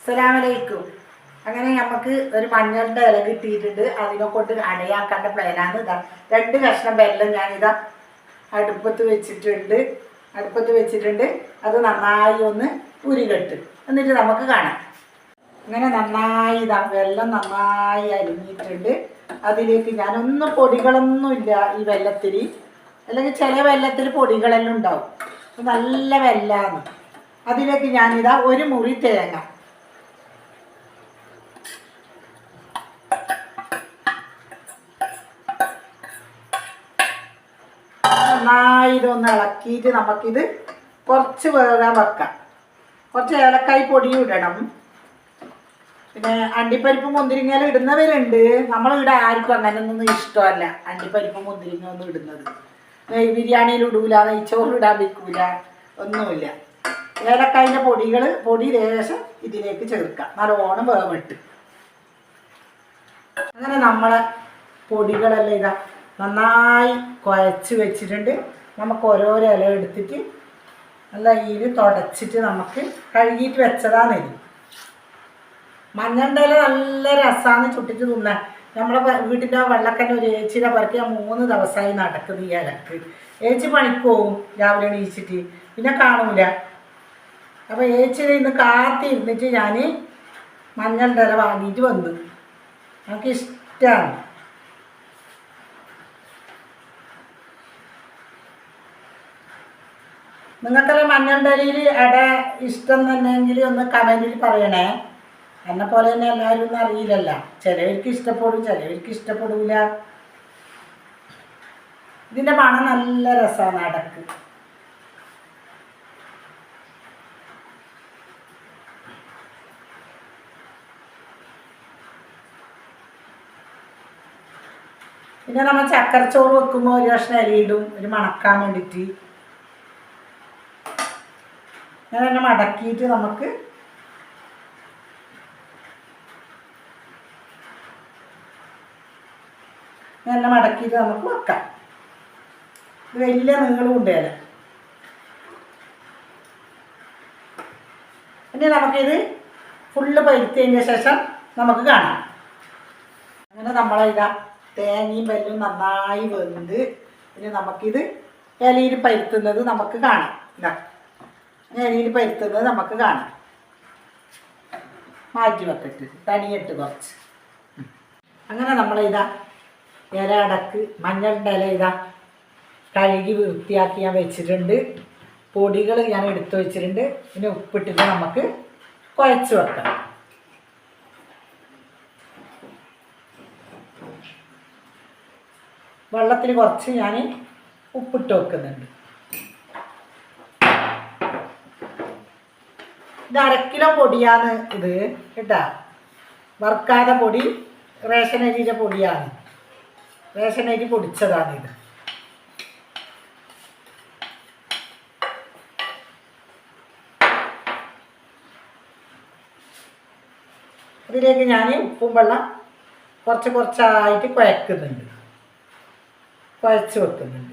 അസ്സലാമലൈക്കും. അങ്ങനെ നമുക്ക് ഒരു മഞ്ഞളുടെ ഇല കിട്ടിയിട്ടുണ്ട്. അതിനെ കൊണ്ട് അടയാക്കേണ്ട പ്ലാനാണ്. ഇതാ 2 കഷ്ണം വെല്ലം ഞാനിതാ അടുപ്പത്ത് വെച്ചിട്ടുണ്ട്. അത് നന്നായി ഒന്ന് ഉരുകട്ട്, എന്നിട്ട് നമുക്ക് കാണാം. അങ്ങനെ നന്നായി ഇതാ വെല്ലം നന്നായി അരിഞ്ഞിട്ടുണ്ട്. അതിലേക്ക് ഞാനൊന്നും പൊടികളൊന്നുമില്ല ഈ വെല്ലത്തിൽ, അല്ലെങ്കിൽ ചില വെല്ലത്തിൽ പൊടികളെല്ലാം ഉണ്ടാവും. നല്ല വെല്ലാണ്. അതിലേക്ക് ഞാനിതാ ഒരു മുറി തേങ്ങ, നന്നായി ഇതൊന്ന് ഇളക്കിയിട്ട് നമുക്കിത് കുറച്ച് വേകാൻ വെക്കാം. കുറച്ച് ഏലക്കായ് പൊടിയും ഇടണം. പിന്നെ അണ്ടിപ്പരിപ്പ് മുന്തിരിങ്ങയെല്ലാം ഇടുന്നവരുണ്ട്. നമ്മളിവിടെ ആർക്കും അങ്ങനെയൊന്നും ഇഷ്ടമല്ല അണ്ടിപ്പരിപ്പ് മുന്തിരിങ്ങ ഒന്നും ഇടുന്നത്. ബിരിയാണിയിൽ ഇടൂല, നെയ്ച്ചോറിൽ ഇടാൻ വെക്കൂല, ഒന്നുമില്ല. ഏലക്കായിൻ്റെ പൊടി ലേശം ഇതിലേക്ക് ചേർക്കാം, നല്ലോണം വേവിട്ട്. അങ്ങനെ നമ്മളെ പൊടികളെല്ലാം ഇതാ നന്നായി കുഴച്ച് വെച്ചിട്ടുണ്ട്. നമുക്ക് ഓരോരോ ഇല എടുത്തിട്ട് നല്ല ഇതിൽ തുടച്ചിട്ട് നമുക്ക് കഴുകിയിട്ട് വെച്ചതാണ് ഇത്. മഞ്ഞളുടെ ഇല നല്ല രസമാണ് ചുട്ടിട്ട് തിന്നാൻ. നമ്മളെ വീട്ടിൻ്റെ വെള്ളക്കന്നെ ഒരു ഏച്ചിയുടെ പറക്കി 3 ദിവസമായി നടക്കുന്നത് ഈ ഇലക്ക്. ഏച്ചി പണിക്ക് പോകും രാവിലെ എണീച്ചിട്ട്, പിന്നെ കാണൂല. അപ്പോൾ ഏച്ചിയുടെ ഇന്ന് കാത്തിരുന്നിട്ട് ഞാൻ മഞ്ഞളുടെ ഇല വാങ്ങിയിട്ട് വന്നു. നമുക്കിഷ്ടമാണ്. നിങ്ങൾക്കെല്ലാം മഞ്ഞളുടെ ഇലയിൽ ഇട ഇഷ്ടം തന്നെയെങ്കിൽ ഒന്ന് കമൻറ്റിൽ പറയണേ. എന്നെ പോലെ തന്നെ എല്ലാവരും ഒന്നും അറിയില്ലല്ലോ. ചിലവർക്ക് ഇഷ്ടപ്പെടും, ചിലവർക്ക് ഇഷ്ടപ്പെടില്ല. ഇതിൻ്റെ മണം നല്ല രസമാണ് അടക്ക്. പിന്നെ നമ്മൾ ചക്കരച്ചോറ് വെക്കുമ്പോൾ ഒരു കഷ്ണം ഇലയിടും, ഒരു മണക്കാൻ വേണ്ടിയിട്ട്. അങ്ങനെ തന്നെ മടക്കിയിട്ട് നമുക്ക് നല്ല മടക്കിയിട്ട് നമുക്ക് വെക്കാം. ഇത് വലിയ നീളമുണ്ട് ഇല. പിന്നെ നമുക്കിത് ഫുള്ള് പരുത്തിയതിന് ശേഷം നമുക്ക് കാണാം. അങ്ങനെ നമ്മളിതാ തേങ്ങയും വെല്ലും നന്നായി വെന്ത്, പിന്നെ നമുക്കിത് ഇലയിൽ പരുത്തുന്നത് നമുക്ക് കാണാം. ഇതാ ഇലയിൽ പരുത്തുന്നത് നമുക്ക് കാണാം. മാറ്റി വെക്കട്ട്, തണിയിട്ട് കുറച്ച്. അങ്ങനെ നമ്മളിതാ ഇല അടക്ക് മഞ്ഞളുടെ ഇല ഇതാ കഴുകി വൃത്തിയാക്കി ഞാൻ വെച്ചിട്ടുണ്ട്. പൊടികൾ ഞാൻ എടുത്തു വെച്ചിട്ടുണ്ട്. പിന്നെ ഉപ്പിട്ടിട്ട് നമുക്ക് കുഴച്ച് വെക്കാം. വെള്ളത്തിൽ കുറച്ച് ഞാൻ ഉപ്പിട്ട് വെക്കുന്നുണ്ട്. ഇത് 1/2 കിലോ പൊടിയാണ് ഇത് കേട്ടാ. വറുക്കാതെ പൊടി, റേഷൻ അരിയുടെ പൊടിയാണ്. റേഷൻ അരി പൊടിച്ചതാണിത്. ഇതിലേക്ക് ഞാൻ ഉപ്പും വെള്ളം കുറച്ചായിട്ട് കുഴക്കുന്നുണ്ട്, കുഴച്ച് വെക്കുന്നുണ്ട്.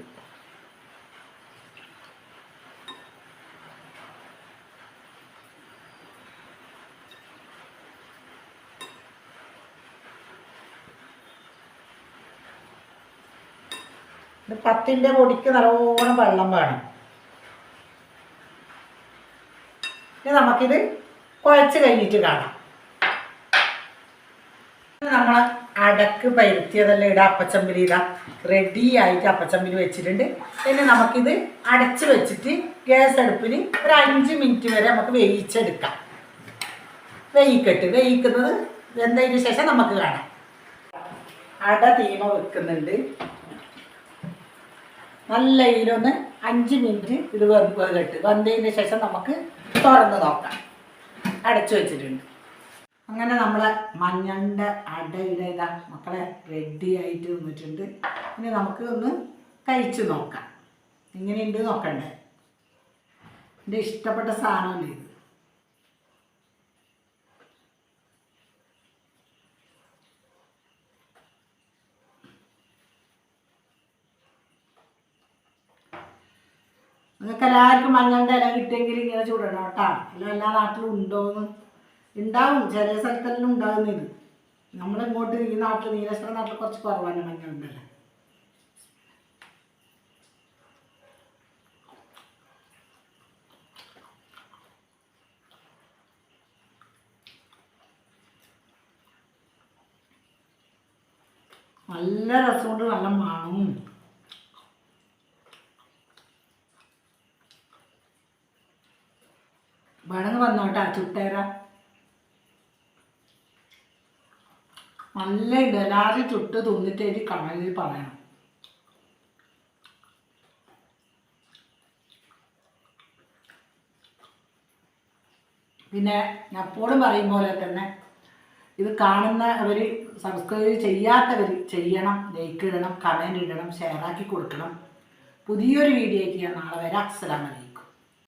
പത്തിൻ്റെ പൊടിക്ക് നല്ലോണം വെള്ളം വേണം. ഇനി നമുക്കിത് കുഴച്ച് കഴിഞ്ഞിട്ട് കാണാം. നമ്മൾ അടക്ക് പരുത്തിയതെല്ലാം ഇടാം. അപ്പച്ചമ്പിൽ ഇതാ റെഡി ആയിട്ട് അപ്പച്ചമ്പിൽ വെച്ചിട്ടുണ്ട്. പിന്നെ നമുക്കിത് അടച്ച് വെച്ചിട്ട് ഗ്യാസ് അടുപ്പിൽ ഒരു 5 മിനിറ്റ് വരെ നമുക്ക് വേവിച്ചെടുക്കാം. വേവിക്കുന്നത് വെന്തതിന് ശേഷം നമുക്ക് കാണാം. അട തീമ വെക്കുന്നുണ്ട്. നല്ല ഇതിലൊന്ന് 5 മിനിറ്റ് ഇത് വേകട്ട്. വെന്തതിന് ശേഷം നമുക്ക് തുറന്ന് നോക്കാം. അടച്ചു വെച്ചിട്ടുണ്ട്. അങ്ങനെ നമ്മളെ മഞ്ഞളുടെ അടയുടെ ഇതാ മക്കളെ റെഡി ആയിട്ട് നിന്നിട്ടുണ്ട്. ഇനി നമുക്ക് ഒന്ന് കഴിച്ച് നോക്കാം. എങ്ങനെയുണ്ട് നോക്കണ്ടേ. എൻ്റെ ഇഷ്ടപ്പെട്ട സാധനമല്ലേ ഇത്. നിങ്ങൾക്ക് എല്ലാവർക്കും മഞ്ഞളുടെ ഇല കിട്ടിയെങ്കിൽ ഇങ്ങനെ ചൂടണം കേട്ടോ. അല്ല എല്ലാ നാട്ടിലും ഉണ്ടോയെന്ന് ഉണ്ടാവും, ചില സ്ഥലത്തെല്ലാം ഉണ്ടാകുന്ന ഇത്. നമ്മളിങ്ങോട്ട് ഈ നാട്ടിൽ നീലേശ്വരം നാട്ടിൽ കുറച്ച് കുറവാണ് മഞ്ഞളുണ്ടല്ലോ. നല്ല രസമുണ്ട്, നല്ല മണവും. വേണമെങ്കിൽ വന്നോട്ടാ ചുട്ടേര. നല്ല ഉണ്ട്, എല്ലാവരും ചുട്ട് തിന്നിട്ടേക്ക് കമലിൽ പറയണം. പിന്നെ എപ്പോഴും പറയും പോലെ തന്നെ ഇത് കാണുന്നവർ, സബ്സ്ക്രൈബ് ചെയ്യാത്തവർ ചെയ്യണം, ലൈക്ക് ഇടണം, കമൻറ്റ് ഇടണം, ഷെയറാക്കി കൊടുക്കണം. പുതിയൊരു വീഡിയോ ആയിട്ട് ഞാൻ നാളെ വരാം. അസ്സലാമു അലൈക്കും.